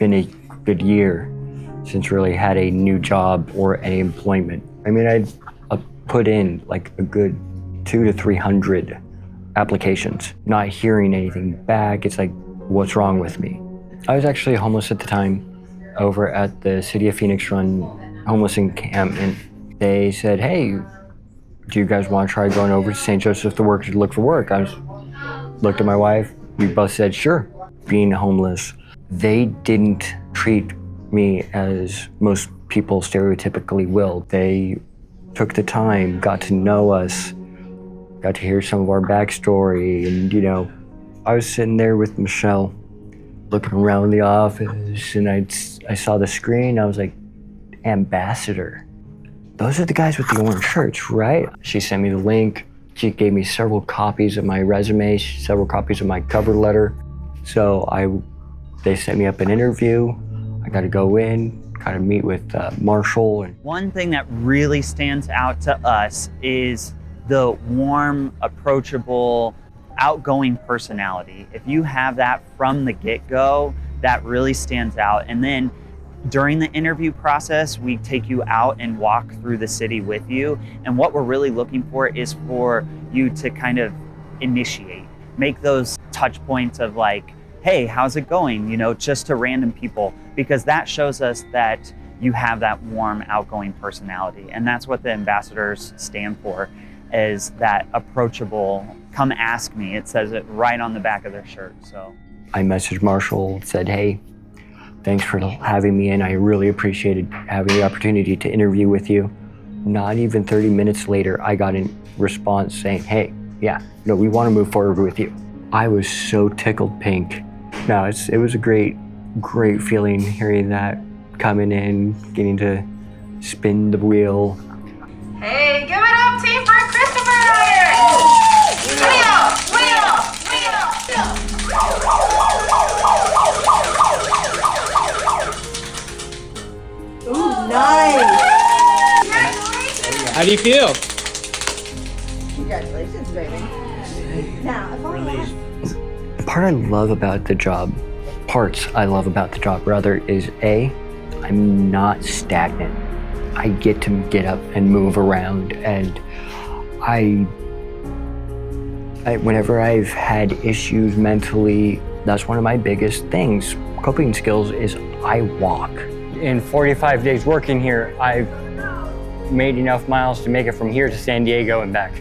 been a good year since really had a new job or any employment. I mean, I'd put in like a good 200 to 300 applications, not hearing anything back. It's like, what's wrong with me? I was actually homeless at the time over at the City of Phoenix run homeless encampment. They said, hey, do you guys want to try going over to St. Joseph to look for work? I looked at my wife, we both said, sure. Being homeless, they didn't treat me as most people stereotypically will. They took the time, got to know us, got to hear some of our backstory, and I was sitting there with Michelle, looking around the office, and I saw the screen. I was like, ambassador. Those are the guys with the orange shirts, right? She sent me the link. She gave me several copies of my resume, several copies of my cover letter. So they set me up an interview. I got to go in, kind of meet with Marshall. One thing that really stands out to us is the warm, approachable, outgoing personality. If you have that from the get-go, that really stands out. And then during the interview process, we take you out and walk through the city with you. And what we're really looking for is for you to kind of initiate, make those touch points of like, hey, how's it going? Just to random people, because that shows us that you have that warm, outgoing personality. And that's what the ambassadors stand for, is that approachable, come ask me. It says it right on the back of their shirt. So I messaged Marshall, said, hey, thanks for having me in. I really appreciated having the opportunity to interview with you. Not even 30 minutes later, I got a response saying, hey, yeah, we want to move forward with you. I was so tickled pink. No, it was a great feeling hearing that, coming in, getting to spin the wheel. Hey, give it up, team, for Christopher! Ooh, nice! How do you feel? Congratulations, baby. Now, if Parts I love about the job, is I'm not stagnant. I get to get up and move around, and whenever I've had issues mentally, that's one of my biggest things. Coping skills is I walk. In 45 days working here, I've made enough miles to make it from here to San Diego and back.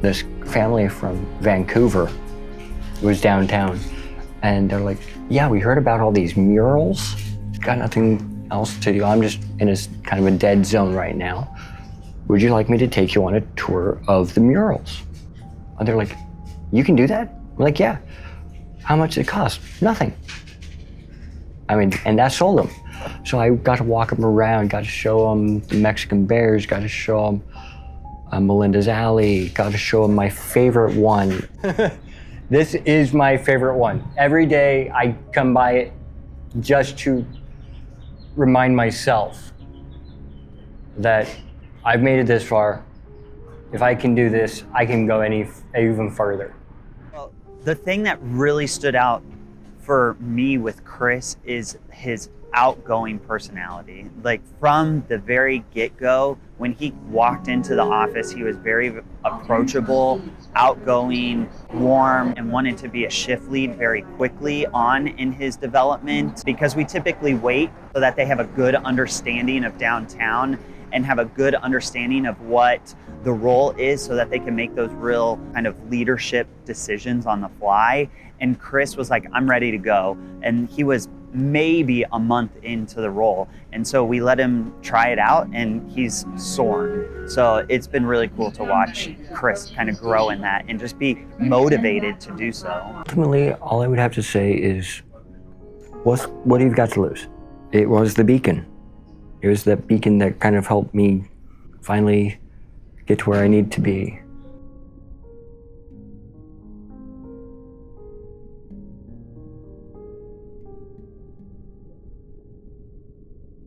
This family from Vancouver was downtown, and they're like, yeah, we heard about all these murals. Got nothing else to do. I'm just in a kind of a dead zone right now. Would you like me to take you on a tour of the murals? And they're like, you can do that? We're like, yeah. How much did it cost? Nothing. And that sold them. So I got to walk them around, got to show them the Mexican bears, got to show them Melinda's Alley, got to show them my favorite one. This is my favorite one. Every day I come by it just to remind myself that I've made it this far. If I can do this, I can go even further. Well, the thing that really stood out for me with Kris is his outgoing personality. Like from the very get-go, when he walked into the office, he was very approachable, outgoing, warm, and wanted to be a shift lead very quickly on in his development, because we typically wait so that they have a good understanding of downtown and have a good understanding of what the role is so that they can make those real kind of leadership decisions on the fly. And Kris was like, I'm ready to go. And he was maybe a month into the role. And so we let him try it out, and he's soaring. So it's been really cool to watch Kris kind of grow in that and just be motivated to do so. Ultimately, all I would have to say is, what have you got to lose? It was the beacon. It was that beacon that kind of helped me finally get to where I need to be.